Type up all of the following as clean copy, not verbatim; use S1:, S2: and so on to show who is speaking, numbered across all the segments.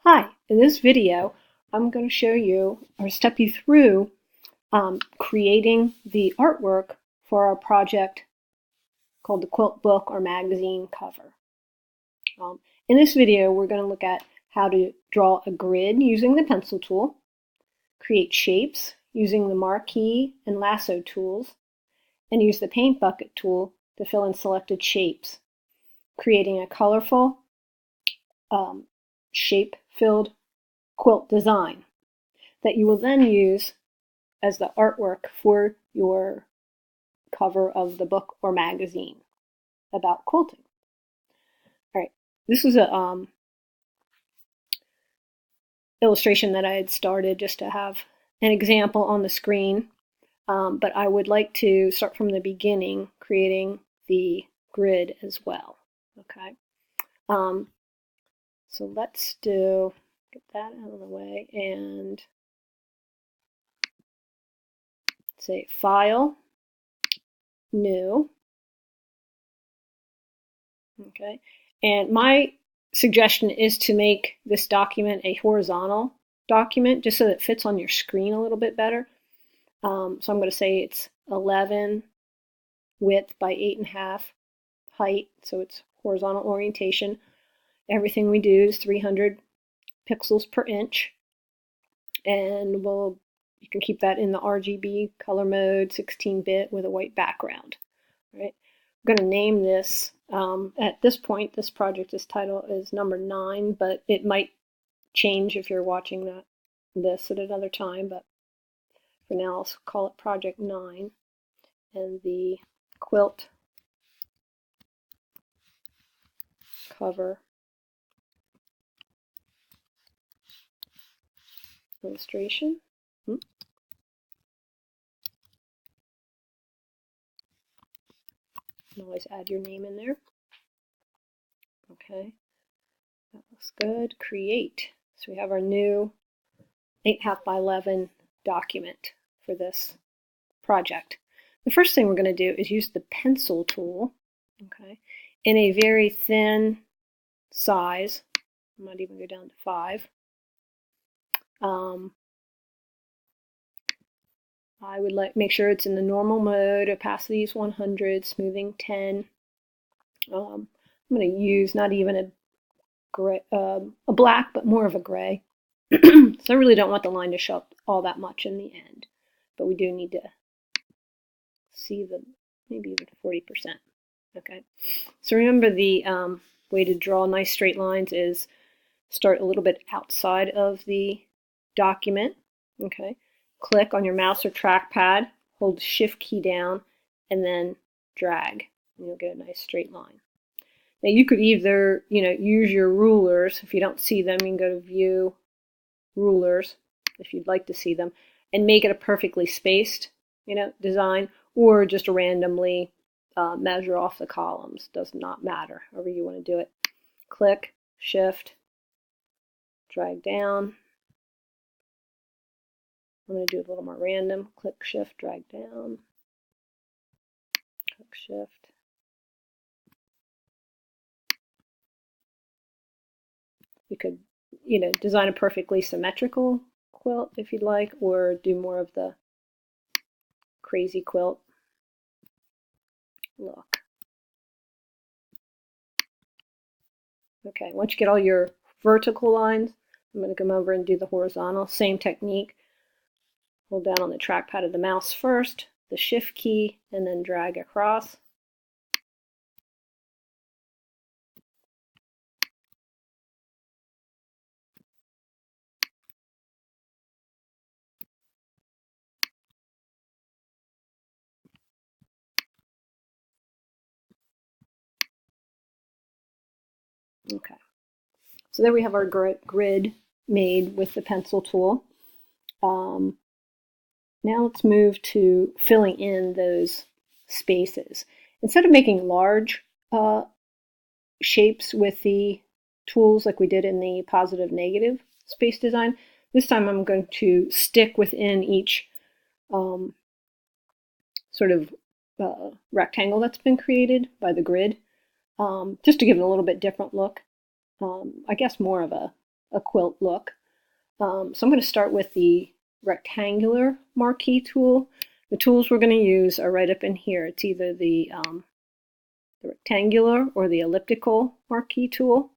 S1: Hi, in this video, I'm going to show you or step you through creating the artwork for our project called the Quilt book or magazine cover. In this video, we're going to look at how to draw a grid using the pencil tool, create shapes using the marquee and lasso tools, and use the paint bucket tool to fill in selected shapes, creating a colorful shape-filled quilt design that you will then use as the artwork for your cover of the book or magazine about quilting. All right, this was a illustration that I had started just to have an example on the screen, but I would like to start from the beginning, creating the grid as well. Okay, so let's get that out of the way and say File, New. Okay, and my suggestion is to make this document a horizontal document just so that it fits on your screen a little bit better. So I'm going to say it's 11 width by 8.5 height, so it's horizontal orientation. Everything we do is 300 pixels per inch, and you can keep that in the RGB color mode, 16-bit with a white background. All right, I'm going to name this. At this point, this project's title is number 9, but it might change if you're watching this at another time. But for now, I'll call it Project 9, and the quilt cover illustration. You can always add your name in there. Okay, that looks good. Create. So we have our new 8.5 by 11 document for this project. The first thing we're going to do is use the pencil tool, okay, in a very thin size. I might even go down to 5. I would make sure it's in the normal mode. Opacity is 100, smoothing 10. I'm going to use not even a gray, a black, but more of a gray. So I really don't want the line to show up all that much in the end, but we do need to see maybe even 40%. Okay, so remember the way to draw nice straight lines is start a little bit outside of the document. Okay, click on your mouse or trackpad, hold the Shift key down, and then drag, and you'll get a nice straight line. Now you could either, use your rulers. If you don't see them, you can go to View, Rulers, if you'd like to see them, and make it a perfectly spaced, design, or just randomly measure off the columns. Does not matter, however you want to do it. Click, Shift, drag down. I'm going to do it a little more random. Click, Shift, drag down. Click, Shift. You could, design a perfectly symmetrical quilt if you'd like, or do more of the crazy quilt look. Okay, once you get all your vertical lines, I'm going to come over and do the horizontal. Same technique. Hold down on the trackpad of the mouse first, the Shift key, and then drag across. Okay, so there we have our grid made with the pencil tool. Now let's move to filling in those spaces. Instead of making large shapes with the tools like we did in the positive negative space design, this time I'm going to stick within each sort of rectangle that's been created by the grid, just to give it a little bit different look. I guess more of a a quilt look. So I'm going to start with the rectangular marquee tool. The tools we're going to use are right up in here. It's either the rectangular or the elliptical marquee tool.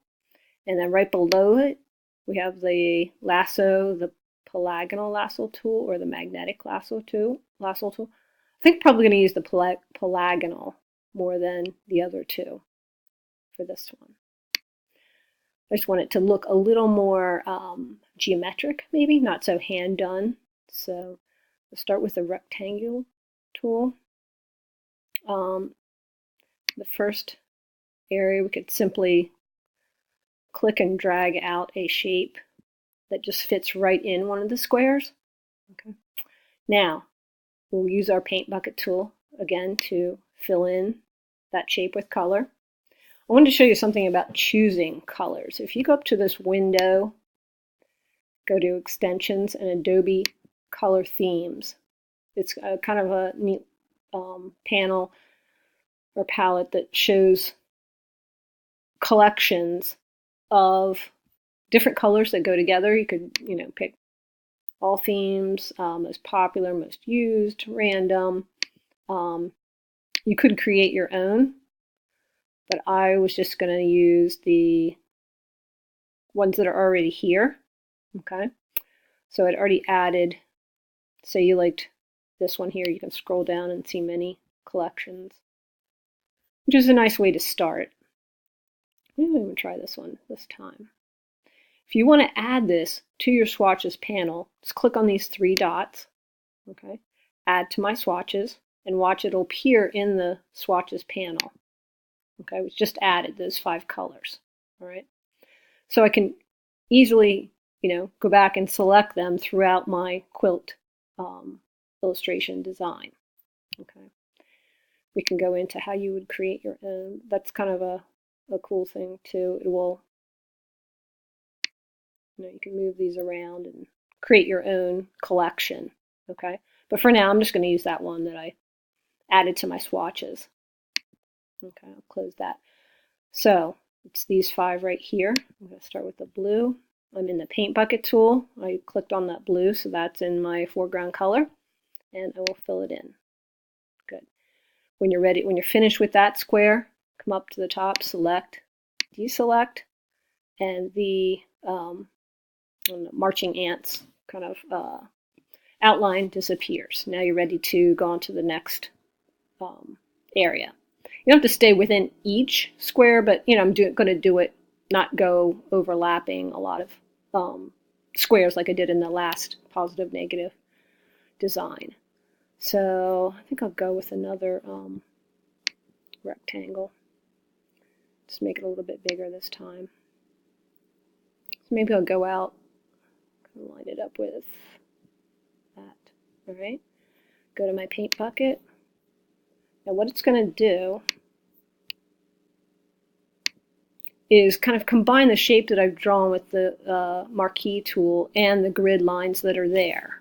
S1: And then right below it, we have the lasso, the polygonal lasso tool or the magnetic lasso tool. I think probably going to use the polygonal more than the other two for this one. I just want it to look a little more geometric, maybe, not so hand done. So we'll start with the rectangle tool. The first area, we could simply click and drag out a shape that just fits right in one of the squares. Okay. Now, we'll use our paint bucket tool again to fill in that shape with color. I wanted to show you something about choosing colors. If you go up to this window, go to Extensions and Adobe Color Themes, it's kind of a neat panel or palette that shows collections of different colors that go together. You could, pick all themes, most popular, most used, random. You could create your own, but I was just going to use the ones that are already here. Okay, so I'd already added, say you liked this one here, you can scroll down and see many collections, which is a nice way to start. I'm going to try this one this time. If you want to add this to your swatches panel, just click on these three dots, okay, add to my swatches, and watch it'll appear in the swatches panel. Okay, we just added those 5 colors. All right, so I can easily, go back and select them throughout my quilt illustration design. Okay, we can go into how you would create your own. That's kind of a cool thing too. It will, you can move these around and create your own collection. Okay, but for now, I'm just going to use that one that I added to my swatches. Okay, I'll close that. So it's these 5 right here. I'm going to start with the blue. I'm in the paint bucket tool. I clicked on that blue, so that's in my foreground color, and I will fill it in. Good. When you're ready, when you're finished with that square, come up to the top, select, deselect, and the marching ants kind of outline disappears. Now you're ready to go on to the next area. You don't have to stay within each square, but I'm going to do it, not go overlapping a lot of squares like I did in the last positive negative design. So I think I'll go with another rectangle. Just make it a little bit bigger this time. So maybe I'll go out and line it up with that. All right. Go to my paint bucket. Now what it's going to do is kind of combine the shape that I've drawn with the marquee tool and the grid lines that are there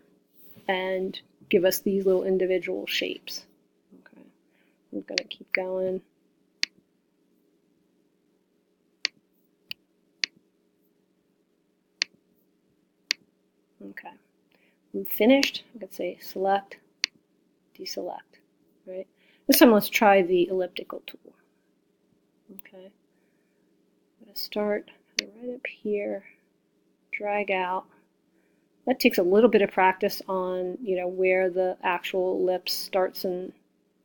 S1: and give us these little individual shapes. Okay, I'm going to keep going. Okay, I'm finished. I could say select, deselect. Right. This time let's try the elliptical tool. Okay, I'm going to start right up here, drag out. That takes a little bit of practice on, where the actual ellipse starts and,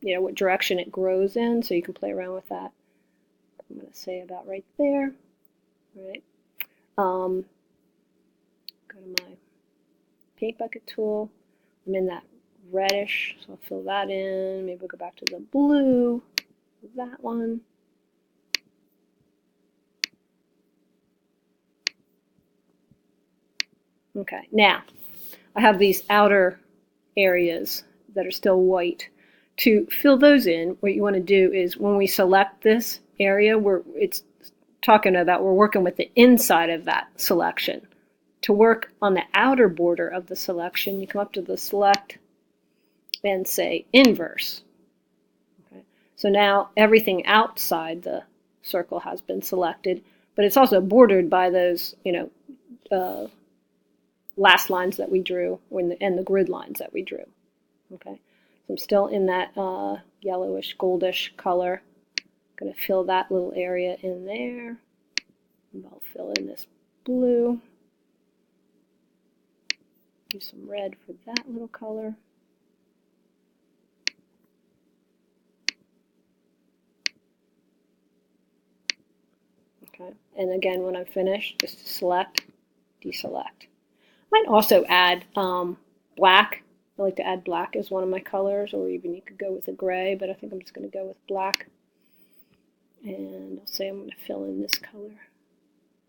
S1: what direction it grows in, so you can play around with that. I'm going to say about right there. All right. Go to my paint bucket tool. I'm in that reddish, so I'll fill that in. Maybe we'll go back to the blue, that one. Okay, now I have these outer areas that are still white. To fill those in, what you want to do is when we select this area, it's talking about we're working with the inside of that selection. To work on the outer border of the selection, you come up to the select and say inverse. Okay. So now everything outside the circle has been selected, but it's also bordered by those, last lines that we drew and the grid lines that we drew. Okay, so I'm still in that yellowish, goldish color. I'm going to fill that little area in there. And I'll fill in this blue. Use some red for that little color. Okay, and again, when I'm finished, just select, deselect. I might also add black. I like to add black as one of my colors, or even you could go with a gray, but I think I'm just going to go with black. And I'll say I'm going to fill in this color,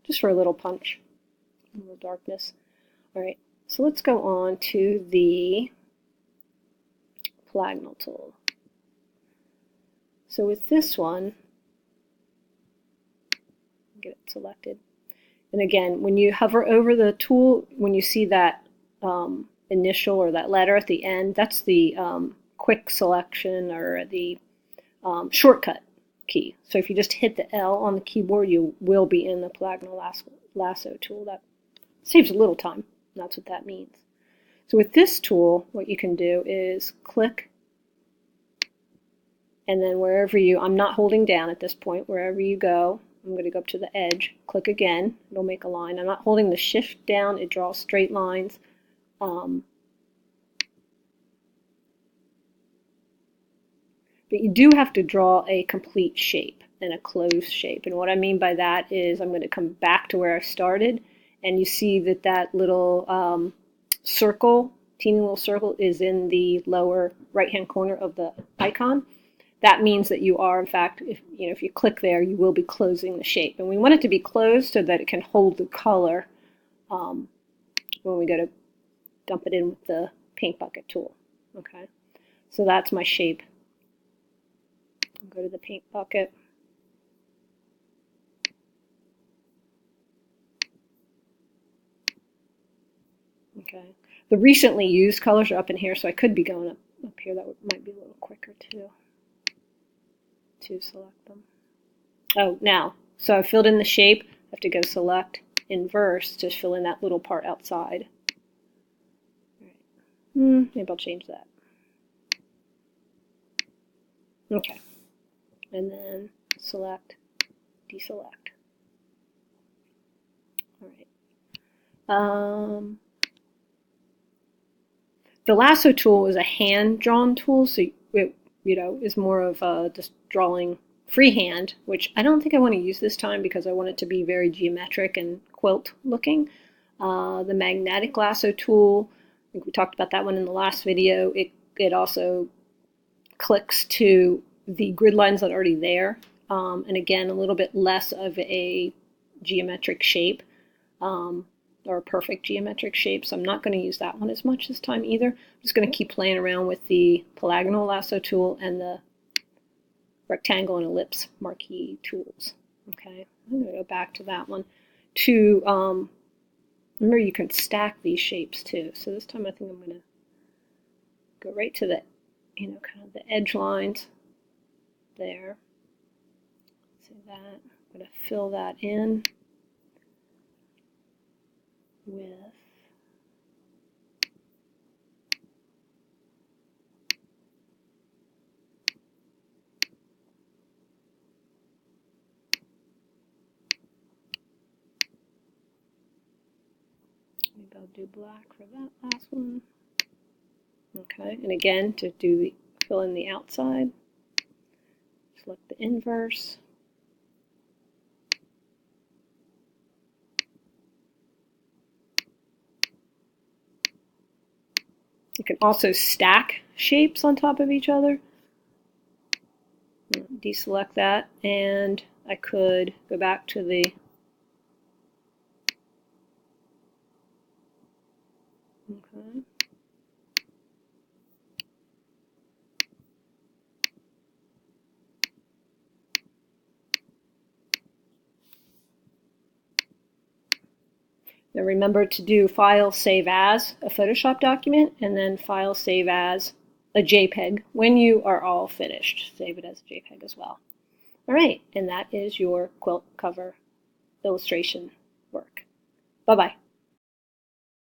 S1: just for a little punch, a little darkness. All right, so let's go on to the polygonal tool. So with this one, get it selected. And again, when you hover over the tool, when you see that initial or that letter at the end, that's the quick selection or the shortcut key. So if you just hit the L on the keyboard, you will be in the polygonal lasso tool. That saves a little time. That's what that means. So with this tool, what you can do is click, and then wherever I'm not holding down at this point, wherever you go, I'm going to go up to the edge, click again, it'll make a line. I'm not holding the shift down, it draws straight lines. But you do have to draw a complete shape and a closed shape. And what I mean by that is I'm going to come back to where I started, and you see that that little circle, teeny little circle, is in the lower right-hand corner of the icon. That means that you are, in fact, if you click there, you will be closing the shape. And we want it to be closed so that it can hold the color when we go to dump it in with the paint bucket tool. Okay, so that's my shape. I'll go to the paint bucket. Okay, the recently used colors are up in here, so I could be going up here. That might be a little quicker too, to select them. Oh, now, so I filled in the shape. I have to go select inverse to fill in that little part outside. All right. Maybe I'll change that. Okay, and then select, deselect. All right. The lasso tool is a hand-drawn tool, so it is more of just drawing freehand, which I don't think I want to use this time because I want it to be very geometric and quilt looking. The magnetic lasso tool, I think we talked about that one in the last video. It also clicks to the grid lines that are already there, and again, a little bit less of a geometric shape. Or a perfect geometric shape, so I'm not going to use that one as much this time either. I'm just going to keep playing around with the polygonal lasso tool and the rectangle and ellipse marquee tools. Okay, I'm going to go back to that one. Remember, you can stack these shapes too. So this time I think I'm going to go right to the, kind of the edge lines there. See that? I'm going to fill that in with maybe I'll do black for that last one. Okay, and again, to fill in the outside, select the inverse. You can also stack shapes on top of each other. Deselect that, and I could go back to the okay. Now remember to do File, Save As, a Photoshop document, and then File, Save As, a JPEG. When you are all finished, save it as a JPEG as well. All right, and that is your quilt cover illustration work. Bye-bye.